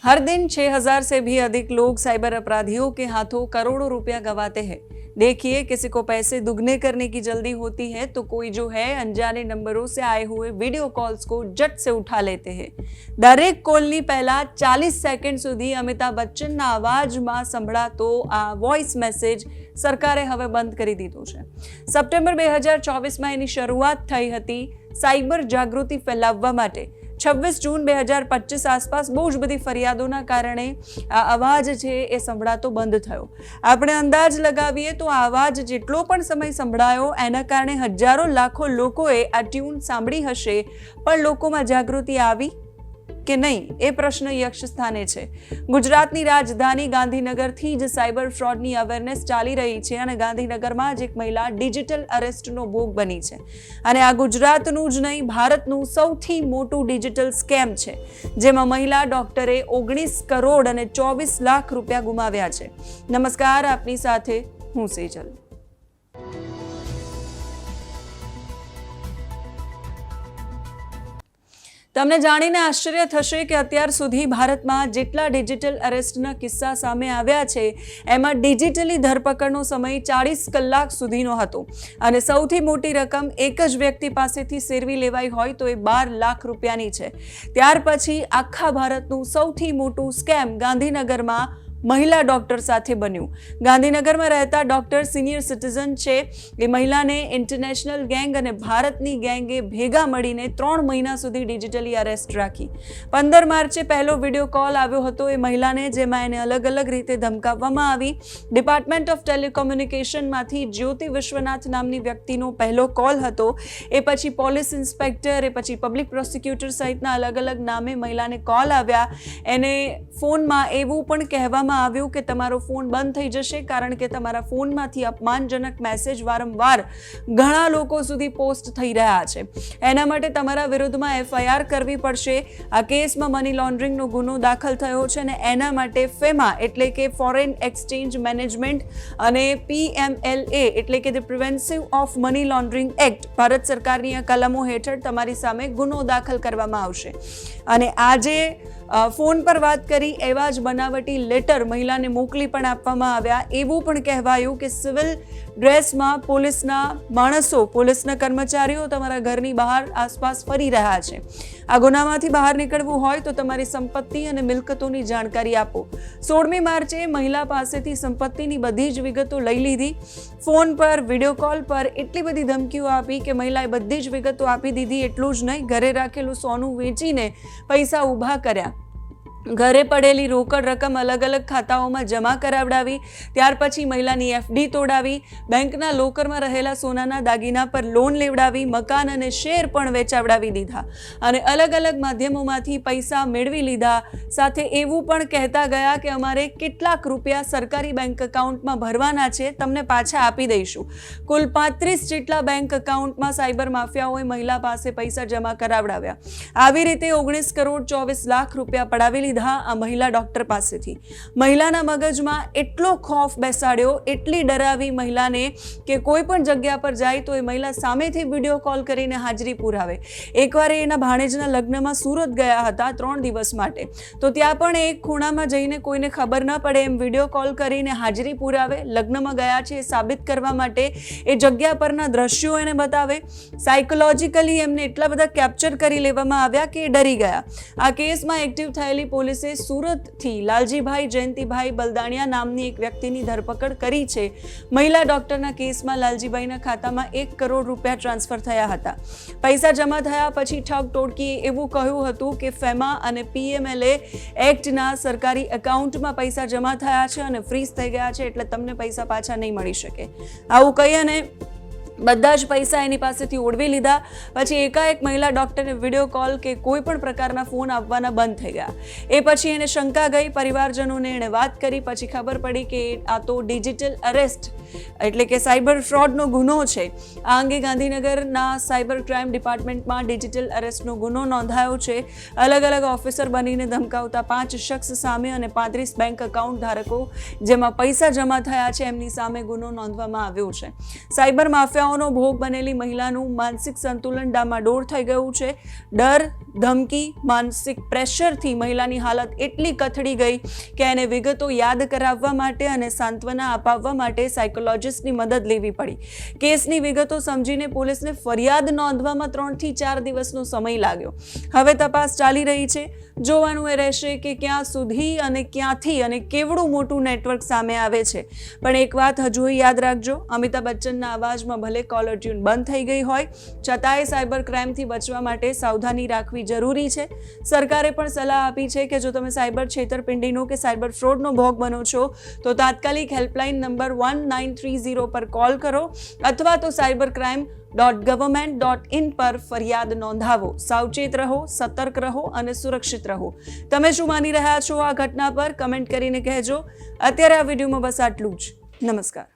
हर दिन 6,000 से भी अधिक लोग साइबर अपराधियों के हाथों करोड़ों रुपया गंवाते हैं। देखिए, किसी को पैसे दुगने करने की जल्दी होती है तो कोई जो है अनजाने नंबरों से आए हुए वीडियो कॉल्स को झट से उठा लेते हैं। दरेक કોલની પહેલા 40 સેકન્ડ સુધી અમિતાભ બચ્ચનના અવાજમાં સંભળાતો આ વોઇસ મેસેજ સરકારે હવે બંધ કરી દીધો છે। સપ્ટેમ્બર 2024માં એની શરૂઆત થઈ હતી સાયબર જાગૃતિ ફેલાવવા માટે। 26 જૂન 2025 આસપાસ બહુ જ બધી ફરિયાદોના કારણે આ અવાજ છે એ સંભળાતો બંધ થયો। આપણે અંદાજ લગાવીએ તો આ અવાજ જેટલો પણ સમય સંભળાયો એના કારણે હજારો લાખો લોકોએ આ ટ્યુન સાંભળી હશે, પણ લોકોમાં જાગૃતિ આવી કે નહીં એ પ્રશ્ન યક્ષ સ્થાને છે। ગુજરાતની રાજધાની ગાંધીનગરથી જ સાયબર ફ્રોડની અવેરનેસ ચાલી રહી છે અને ગાંધીનગરમાં જ એક મહિલા ડિજિટલ અરેસ્ટનો ભોગ બની છે અને આ ગુજરાતનું જ નહીં ભારતનું સૌથી મોટું ડિજિટલ સ્કેમ છે, જેમાં મહિલા ડોક્ટરે 19 કરોડ અને 24 લાખ રૂપિયા ગુમાવ્યા છે। નમસ્કાર, આપની સાથે હું સેજલ। તમને જાણીને આશ્ચર્ય થશે કે અત્યાર સુધી ભારતમાં જેટલા ડિજિટલ અરેસ્ટના કિસ્સા સામે આવ્યા છે એમાં ડિજિટલી ધરપકડનો સમય 40 કલાક સુધીનો હતો અને સૌથી મોટી રકમ એક જ વ્યક્તિ પાસેથી સેરવી લેવાઈ હોય તો એ 12 લાખ રૂપિયાની છે। ત્યાર પછી આખા ભારતનું સૌથી મોટું સ્કેમ ગાંધીનગરમાં મહિલા ડોક્ટર સાથે બન્યું। ગાંધીનગરમાં રહેતા ડોક્ટર સિનિયર સિટીઝન છે એ મહિલાને ઇન્ટરનેશનલ ગેંગ અને ભારતની ગેંગે ભેગા મળીને 3 મહિના સુધી ડિજિટલી અરેસ્ટ રાખી। 15 માર્ચે પહેલો વિડીયો કોલ આવ્યો હતો એ મહિલાને, જેમાં એને અલગ અલગ રીતે ધમકાવવામાં આવી। ડિપાર્ટમેન્ટ ઓફ ટેલિકોમ્યુનિકેશનમાંથી જ્યોતિ વિશ્વનાથ નામની વ્યક્તિનો પહેલો કોલ હતો। એ પછી પોલીસ ઇન્સ્પેક્ટર, એ પછી પબ્લિક પ્રોસિક્યુટર સહિતના અલગ અલગ નામે મહિલાને કોલ આવ્યા। એને ફોનમાં એવું પણ કહેવામાં આવ્યું કે તમારો ફોન બંધ થઈ જશે કારણ કે તમારા ફોનમાંથી અપમાનજનક મેસેજ વારંવાર ઘણા લોકો સુધી પોસ્ટ થઈ રહ્યા છે। એના માટે તમારા વિરુદ્ધમાં એફઆઈઆર કરવી પડશે। આ કેસમાં મની લોન્ડરિંગનો ગુનો દાખલ થયો છે અને એના માટે ફેમા એટલે કે ફોરેન એક્સચેન્જ મેનેજમેન્ટ અને PMLA એટલે કે the preventive of money laundering act Bharat સરકારની આ કલમો હેઠળ તમારી સામે ગુનો દાખલ કરવામાં આવશે। અને આજે ફોન પર વાત કરી એવા જ બનાવટી લેટર મહિલાને મોકલી પણ આપવામાં આવ્યા। એવું પણ કહેવાયું કે સિવિલ ડ્રેસમાં પોલીસના માણસો, પોલીસના કર્મચારીઓ તમારા ઘરની બહાર આસપાસ ફરી રહ્યા છે। આ ગુનામાંથી બહાર નીકળવું હોય તો તમારી સંપત્તિ અને મિલકતોની જાણકારી આપો। 16મી માર્ચે મહિલા પાસેથી સંપત્તિની બધી જ વિગતો લઈ લીધી। ફોન પર, વિડીયો કોલ પર એટલી બધી ધમકીઓ આપી કે મહિલાએ બધી જ વિગતો આપી દીધી। એટલું જ નહીં, ઘરે રાખેલું સોનું વેચીને પૈસા ઊભા કર્યા। ઘરે પડેલી રોકડ રકમ અલગ અલગ ખાતાઓમાં જમા કરાવડાવી। ત્યાર પછી મહિલાની FD તોડાવી, બેંકના લોકરમાં રહેલા સોનાના દાગીના પર લોન લેવડાવી, મકાન અને શેર પણ વેચાવડાવી દીધા અને અલગ અલગ માધ્યમોમાંથી પૈસા મેળવી લીધા। સાથે એવું પણ કહેતા ગયા કે અમારે કેટલાક રૂપિયા સરકારી બેંક એકાઉન્ટમાં ભરવાના છે, તમને પાછા આપી દઈશું। કુલ 35 જેટલા બેંક એકાઉન્ટમાં સાયબર માફિયાઓએ મહિલા પાસે પૈસા જમા કરાવડાવ્યા। આવી રીતે 19 કરોડ 24 લાખ રૂપિયા પડાવી આ મહિલા ડોક્ટર પાસેથી। મહિલાના મગજમાં એટલો ખોફ બેસાડ્યો, એટલી ડરાવી મહિલાને કે કોઈ પણ જગ્યા પર જાય તો એ મહિલા સામેથી વિડીયો કોલ કરીને હાજરી પુરાવે। એકવાર એના ભાણેજના લગ્નમાં સુરત ગયા હતા 3 દિવસ માટે, તો ત્યાં પણ એક ખૂણામાં જઈને કોઈને ખબર ન પડે એમ વિડીયો કોલ કરીને હાજરી પુરાવે। લગ્નમાં ગયા છે એ સાબિત કરવા માટે એ જગ્યા પરના દ્રશ્યો એને બતાવે। સાયકોલોજીકલી એમને એટલા બધા કેપ્ચર કરી લેવામાં આવ્યા કે એ ડરી ગયા। આ કેસમાં એક્ટિવ થયેલી પોલીસે સુરતથી લાલજીભાઈ જયંતિભાઈ બલદાણિયા નામની એક વ્યક્તિની ધરપકડ કરી છે। મહિલા ડોક્ટરના કેસમાં લાલજીભાઈના ખાતામાં 1 કરોડ રૂપિયા ટ્રાન્સફર થયા હતા। પૈસા જમા થયા પછી ઠગ ટોળકીએ એવું કહ્યું હતું કે ફેમા અને PMLA એક્ટના સરકારી એકાઉન્ટમાં પૈસા જમા થયા છે અને ફ્રીઝ થઈ ગયા છે, એટલે તમને પૈસા પાછા નહીં મળી શકે। આવું કહી અને બધા જ પૈસા એની પાસેથી ઓળવી લીધા। પછી એકાએક મહિલા ડોક્ટરને વિડીયો કોલ કે કોઈ પણ પ્રકારના ફોન આવવાના બંધ થઈ ગયા। એ પછી એને શંકા ગઈ, પરિવારજનોને એણે વાત કરી, પછી ખબર પડી કે આ તો ડિજિટલ અરેસ્ટ એટલે કે સાયબર ફ્રોડનો ગુનો છે। આ અંગે ગાંધીનગરના સાયબર ક્રાઇમ ડિપાર્ટમેન્ટમાં ડિજિટલ અરેસ્ટનો ગુનો નોંધાયો છે। અલગ અલગ ઓફિસર બનીને ધમકાવતા 5 શખ્સ સામે અને 35 બેંક એકાઉન્ટ ધારકો જેમાં પૈસા જમા થયા છે એમની સામે ગુનો નોંધવામાં આવ્યો છે। સાયબર માફિયાઓ ઘટનાઓનો ભોગ બનેલી મહિલાનું માનસિક સંતુલન ડામાડોળ થઈ ગયું છે. ડર, ધમકી, માનસિક પ્રેશરથી મહિલાની હાલત એટલી કથળી ગઈ કે એને વિગતો યાદ કરાવવા માટે અને સાંત્વના અપાવવા માટે સાયકોલોજિસ્ટની મદદ લેવી પડી. કેસની વિગતો સમજીને પોલીસને ફરિયાદ નોંધવામાં 3 થી 4 દિવસનો સમય લાગ્યો. હવે તપાસ ચાલી રહી છે. જોવાનું એ રહેશે કે ક્યાં સુધી અને ક્યાંથી અને કેવડું મોટું નેટવર્ક સામે આવે છે. પણ એક વાત હજુ યાદ રાખજો, અમિતાભ બચ્ચનના અવાજમાં ભલે કોલર ટ્યુન બંધ થઈ ગઈ હોય છતાંય સાયબર ક્રાઇમથી બચવા માટે સાવધાની રાખવી જરૂરી છે. સરકારે પણ સલાહ આપી છે કે જો તમે સાયબર છેતરપિંડીનો કે સાયબર ફ્રોડનો ભોગ બનો છો તો તાત્કાલિક હેલ્પલાઇન નંબર 1930 પર કોલ કરો અથવા તો cybercrime.government.in પર ફરિયાદ નોંધાવો. સાવચેત રહો, સતર્ક રહો અને સુરક્ષિત રહો. તમે શું માની રહ્યા છો આ ઘટના પર કમેન્ટ કરીને કહેજો. અત્યારે આ વિડીયોમાં બસ આટલું જ. નમસ્કાર.